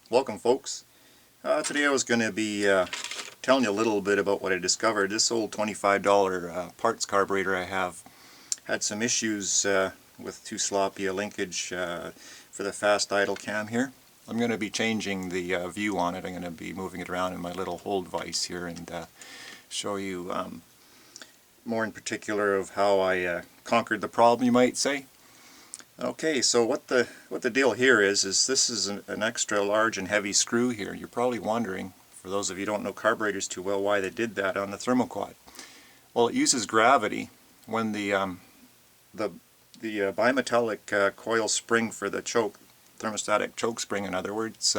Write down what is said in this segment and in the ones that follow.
Welcome folks. Today I was going to be telling you a little bit about what I discovered. This old $25 parts carburetor I have had some issues with too sloppy a linkage for the fast idle cam here. I'm going to be changing the view on it. I'm going to be moving it around in my little hold vise here and show you more in particular of how I conquered the problem, you might say. Okay, so what the deal here is this is an extra large and heavy screw here. You're probably wondering, for those of you who don't know carburetors too well, why they did that on the Thermoquad. Well, it uses gravity when the bimetallic coil spring for the choke, thermostatic choke spring in other words,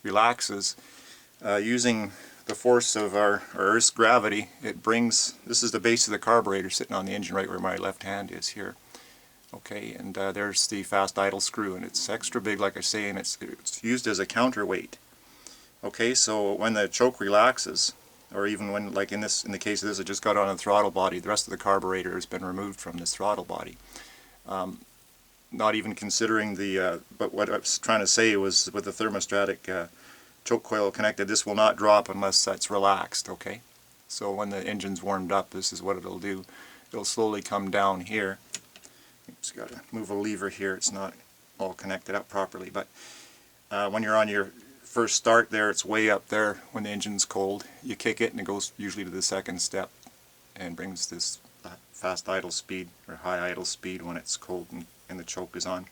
relaxes. Using the force of our Earth's gravity, it brings, this is the base of the carburetor sitting on the engine right where my left hand is here. Okay, and there's the fast idle screw, and it's extra big, like I say, and it's used as a counterweight. Okay, so when the choke relaxes, or even when, like in the case of this, it just got on the throttle body, the rest of the carburetor has been removed from this throttle body. Not even considering but what I was trying to say was with the thermostatic choke coil connected, this will not drop unless that's relaxed. Okay, so when the engine's warmed up, this is what it'll do. It'll slowly come down here. Just got to move a lever here, it's not all connected up properly, but when you're on your first start there, it's way up there when the engine's cold. You kick it and it goes usually to the second step and brings this fast idle speed or high idle speed when it's cold and the choke is on.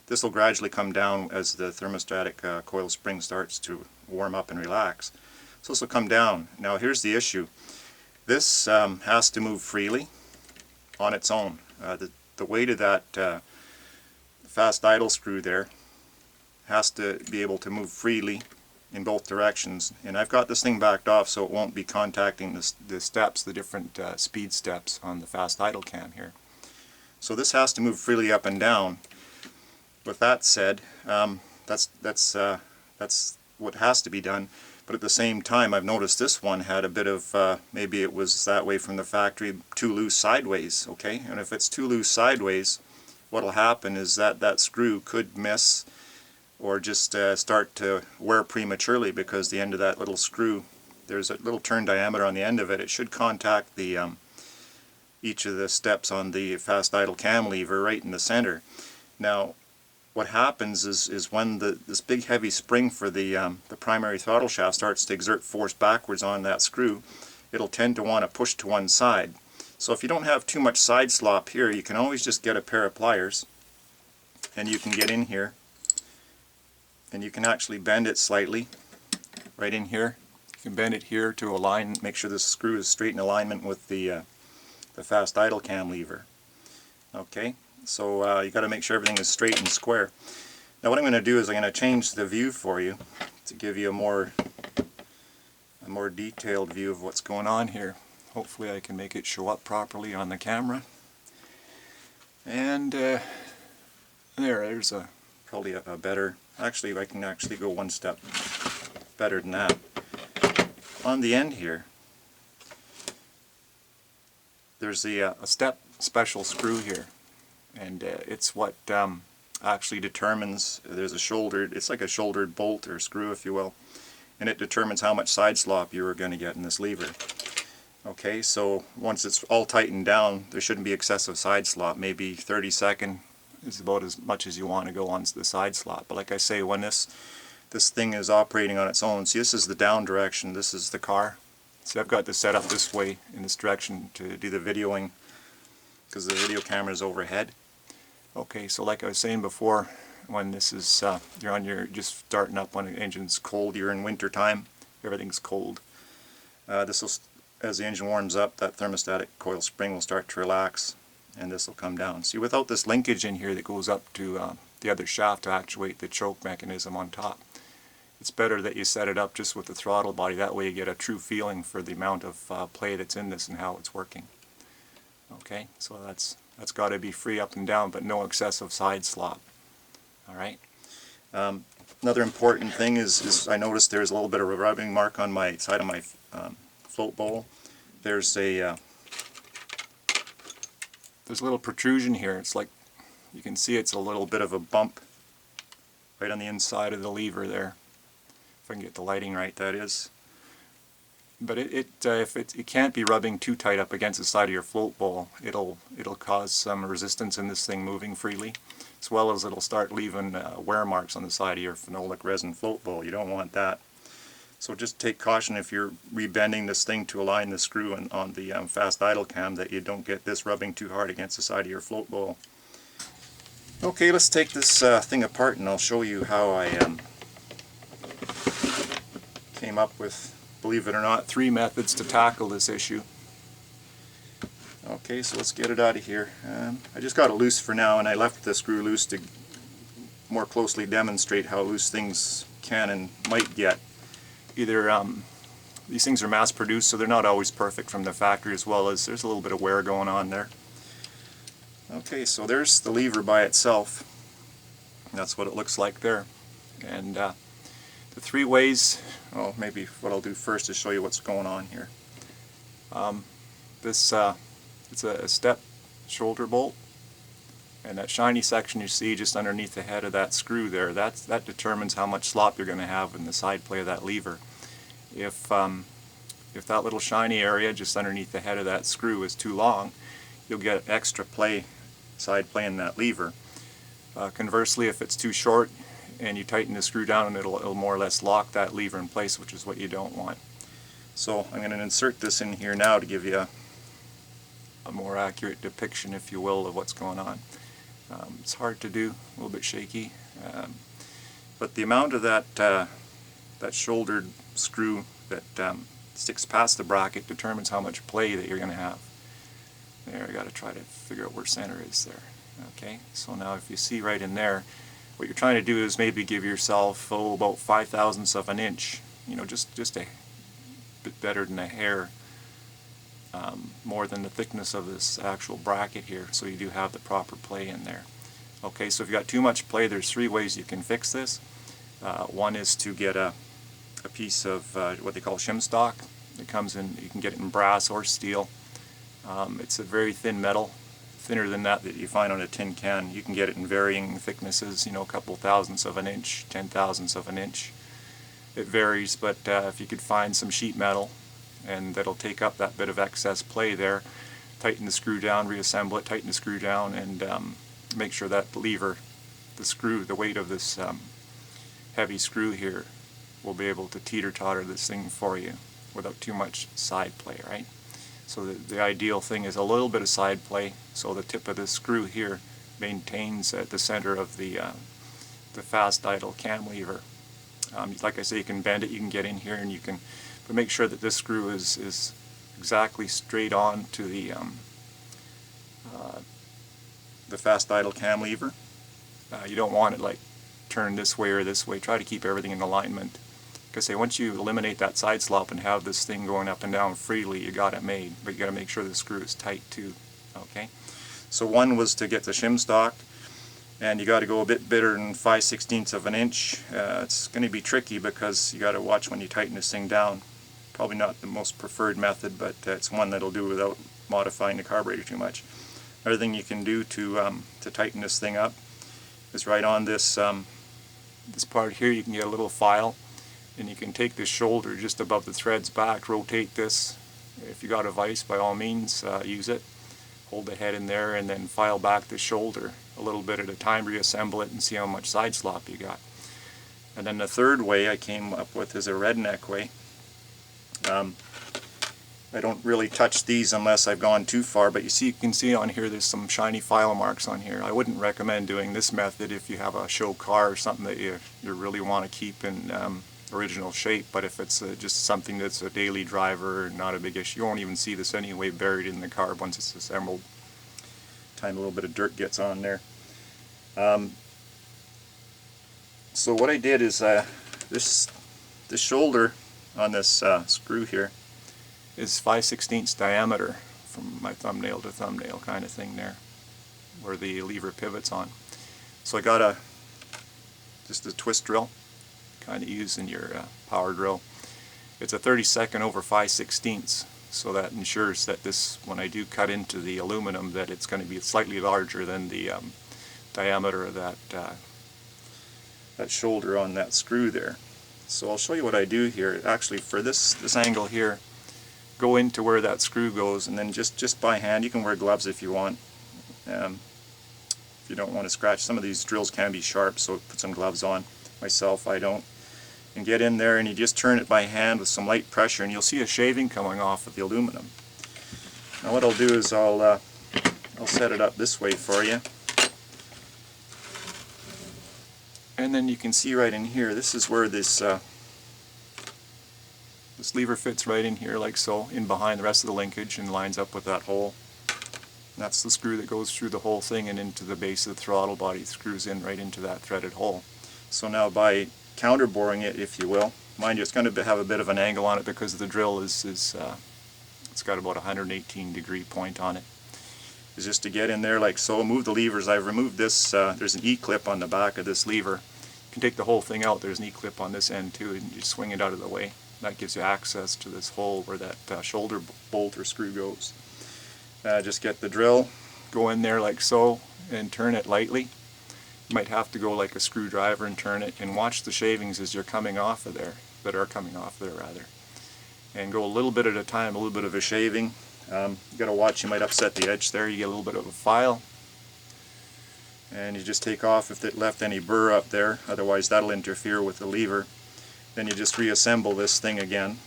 This will gradually come down as the thermostatic coil spring starts to warm up and relax. So this will come down. Now here's the issue. This has to move freely on its own. The weight of that fast idle screw there has to be able to move freely in both directions, and I've got this thing backed off so it won't be contacting the steps, the different speed steps on the fast idle cam here. So this has to move freely up and down. With that said, that's what has to be done. But at the same time, I've noticed this one had a bit of, maybe it was that way from the factory, too loose sideways, okay? And if it's too loose sideways, what'll happen is that screw could miss or just start to wear prematurely, because the end of that little screw, there's a little turn diameter on the end of it. It should contact the each of the steps on the fast idle cam lever right in the center. Now, what happens is when this big heavy spring for the primary throttle shaft starts to exert force backwards on that screw, it'll tend to want to push to one side. So if you don't have too much side slop here, you can always just get a pair of pliers and you can get in here and you can actually bend it slightly right in here. You can bend it here to align, make sure the screw is straight in alignment with the fast idle cam lever. Okay. So you got to make sure everything is straight and square. Now what I'm going to do is I'm going to change the view for you to give you a more detailed view of what's going on here. Hopefully I can make it show up properly on the camera. And there's probably a better, actually I can actually go one step better than that. On the end here, there's a step special screw here. And it's what actually determines, there's a shouldered, it's like a shouldered bolt or screw if you will, and it determines how much side slop you are going to get in this lever. Okay, so once it's all tightened down, there shouldn't be excessive side slop. Maybe 30-second is about as much as you want to go on the side slop. But like I say, when this thing is operating on its own, see, this is the down direction, this is the car. See, I've got this set up this way in this direction to do the videoing because the video camera is overhead. Okay, so like I was saying before, when this is you're just starting up when the engine's cold, you're in winter time, everything's cold. This will, as the engine warms up, that thermostatic coil spring will start to relax, and this will come down. See, without this linkage in here that goes up to the other shaft to actuate the choke mechanism on top, it's better that you set it up just with the throttle body. That way you get a true feeling for the amount of play that's in this and how it's working. Okay, so that's got to be free up and down, but no excessive side slop. Alright. Another important thing is I noticed there's a little bit of a rubbing mark on my side of my float bowl. There's a little protrusion here. It's like, you can see it's a little bit of a bump right on the inside of the lever there. I can get the lighting right, that is. But if it can't be rubbing too tight up against the side of your float bowl, it'll cause some resistance in this thing moving freely, as well as it'll start leaving wear marks on the side of your phenolic resin float bowl. You don't want that. So just take caution if you're rebending this thing to align the screw on the fast idle cam, that you don't get this rubbing too hard against the side of your float bowl. Okay, let's take this thing apart and I'll show you how I came up with, believe it or not, 3 methods to tackle this issue. Okay, so let's get it out of here. I just got it loose for now, and I left the screw loose to more closely demonstrate how loose things can and might get. Either these things are mass produced, so they're not always perfect from the factory, as well as there's a little bit of wear going on there. Okay, so there's the lever by itself. That's what it looks like there. And the 3 ways, well, maybe what I'll do first is show you what's going on here. It's a step shoulder bolt, and that shiny section you see just underneath the head of that screw there, that determines how much slop you're going to have in the side play of that lever. If that little shiny area just underneath the head of that screw is too long, you'll get extra play, side play in that lever. Conversely, if it's too short and you tighten the screw down, and it'll more or less lock that lever in place, which is what you don't want. So I'm going to insert this in here now to give you a more accurate depiction, if you will, of what's going on. It's hard to do, a little bit shaky, but the amount of that shouldered screw that sticks past the bracket determines how much play that you're going to have. There, I got to try to figure out where center is there. Okay, so now if you see right in there, what you're trying to do is maybe give yourself about 5/1000ths of an inch, you know, just a bit better than a hair, more than the thickness of this actual bracket here, so you do have the proper play in there. Okay, so if you've got too much play, there's 3 ways you can fix this. One is to get a piece of what they call shim stock. It comes in, you can get it in brass or steel. It's a very thin metal, thinner than that you find on a tin can. You can get it in varying thicknesses, you know, a couple thousandths of an inch, 10/1000ths of an inch. It varies, but if you could find some sheet metal, and that'll take up that bit of excess play there, tighten the screw down, reassemble it, tighten the screw down, and make sure that lever, the screw, the weight of this heavy screw here will be able to teeter-totter this thing for you without too much side play, right? So the ideal thing is a little bit of side play, so the tip of the screw here maintains at the center of the fast idle cam lever. Like I say, you can bend it, you can get in here, and you can, but make sure that this screw is exactly straight on to the fast idle cam lever. You don't want it like turned this way or this way. Try to keep everything in alignment. Because once you eliminate that side slop and have this thing going up and down freely, you got it made. But you got to make sure the screw is tight too. Okay. So one was to get the shim stock, and you got to go a bit better than 5/16ths of an inch. It's going to be tricky because you got to watch when you tighten this thing down. Probably not the most preferred method, but it's one that'll do without modifying the carburetor too much. Another thing you can do to tighten this thing up is right on this this part here. You can get a little file, and you can take this shoulder just above the threads back, rotate this. If you got a vise, by all means use it. Hold the head in there and then file back the shoulder a little bit at a time, reassemble it, and see how much side slop you got. And then the third way I came up with is a redneck way. I don't really touch these unless I've gone too far, but you can see on here there's some shiny file marks on here. I wouldn't recommend doing this method if you have a show car or something that you really want to keep in original shape, but if it's just something that's a daily driver, not a big issue, you won't even see this anyway buried in the carb once it's assembled. Time a little bit of dirt gets on there. So what I did is this shoulder on this screw here is 5/16ths diameter from my thumbnail to thumbnail kind of thing there, where the lever pivots on. So I got just a twist drill, kind of used in your power drill. It's a 32nd over 5/16ths, so that ensures that this, when I do cut into the aluminum, that it's going to be slightly larger than the diameter of that shoulder on that screw there. So I'll show you what I do here. Actually, for this angle here, go into where that screw goes, and then just by hand. You can wear gloves if you want. If you don't want to scratch, some of these drills can be sharp, so put some gloves on. Myself, I don't. And get in there, and you just turn it by hand with some light pressure, and you'll see a shaving coming off of the aluminum. Now what I'll do is I'll set it up this way for you. And then you can see right in here, this is where this lever fits right in here like so, in behind the rest of the linkage, and lines up with that hole. And that's the screw that goes through the whole thing and into the base of the throttle body. It screws in right into that threaded hole. So now by counter boring it, if you will, mind you, it's going to have a bit of an angle on it because the drill it's got about a 118-degree point on it. Is just to get in there like so, move the levers. I've removed this, there's an E-clip on the back of this lever. You can take the whole thing out, there's an E-clip on this end too, and you just swing it out of the way. That gives you access to this hole where that shoulder bolt or screw goes. Just get the drill, go in there like so, and turn it lightly. You might have to go like a screwdriver and turn it, and watch the shavings as you're coming off of there, and go a little bit at a time, a little bit of a shaving. You got to watch, you might upset the edge there, you get a little bit of a file. And you just take off if it left any burr up there, otherwise that'll interfere with the lever. Then you just reassemble this thing again,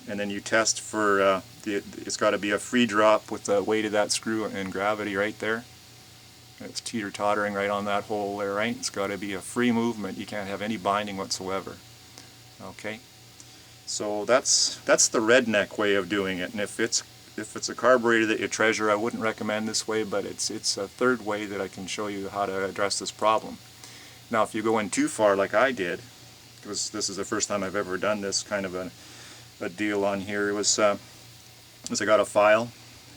and then you test for, it's got to be a free drop with the weight of that screw and gravity right there. It's teeter-tottering right on that hole there, right? It's got to be a free movement, you can't have any binding whatsoever. Okay? So that's the redneck way of doing it, and if it's a carburetor that you treasure, I wouldn't recommend this way, but it's a third way that I can show you how to address this problem. Now if you go in too far like I did, because this is the first time I've ever done this kind of a deal on here, it was I got a file,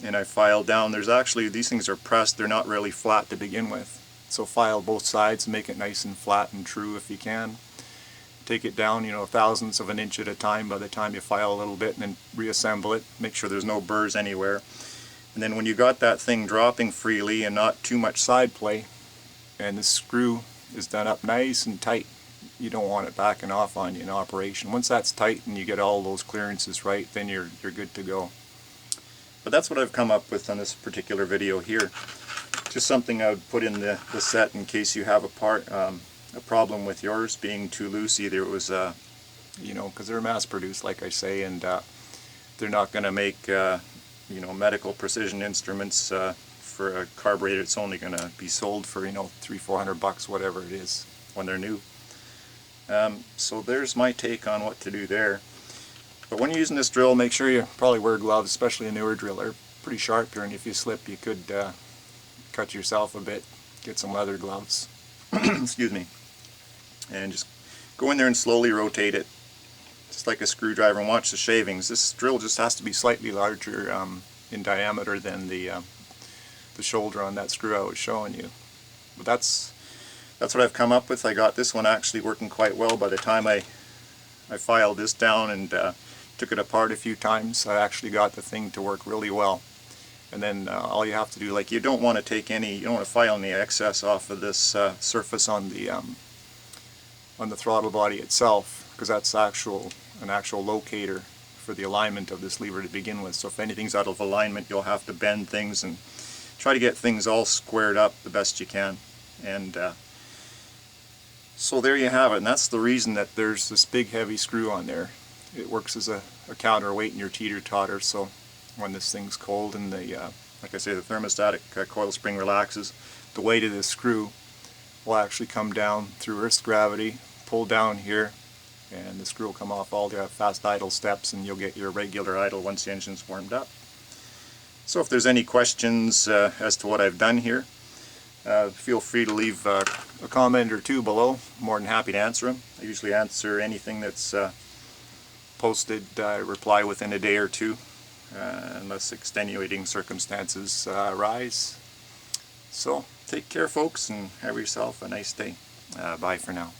and I filed down. There's actually, these things are pressed, they're not really flat to begin with. So file both sides, make it nice and flat and true if you can. Take it down, thousandths of an inch at a time by the time you file a little bit, and then reassemble it. Make sure there's no burrs anywhere. And then when you got that thing dropping freely and not too much side play, and the screw is done up nice and tight, you don't want it backing off on you in operation. Once that's tight and you get all those clearances right, then you're good to go. But that's what I've come up with on this particular video here. Just something I would put in the set in case you have a problem with yours being too loose. Either it was, because they're mass-produced, like I say, and they're not going to make, medical precision instruments for a carburetor. It's only going to be sold for, $300-400, whatever it is, when they're new. So there's my take on what to do there. But when you're using this drill, make sure you probably wear gloves, especially a newer drill. They're pretty sharp here, and if you slip, you could cut yourself a bit. Get some leather gloves. Excuse me. And just go in there and slowly rotate it, just like a screwdriver, and watch the shavings. This drill just has to be slightly larger in diameter than the shoulder on that screw I was showing you. But that's what I've come up with. I got this one actually working quite well. By the time I filed this down and took it apart a few times, I actually got the thing to work really well. And then all you have to do, you don't want to file any excess off of this surface on the throttle body itself, because that's an actual locator for the alignment of this lever to begin with. So if anything's out of alignment, you'll have to bend things and try to get things all squared up the best you can. And so there you have it, and that's the reason that there's this big heavy screw on there. It works as a counterweight in your teeter-totter, so when this thing's cold and like I say, the thermostatic coil spring relaxes, the weight of this screw will actually come down through Earth's gravity, pull down here, and the screw will come off all the fast idle steps, and you'll get your regular idle once the engine's warmed up. So if there's any questions as to what I've done here, feel free to leave a comment or two below. I'm more than happy to answer them. I usually answer anything that's posted, reply within a day or two, unless extenuating circumstances arise. So take care, folks, and have yourself a nice day. Bye for now.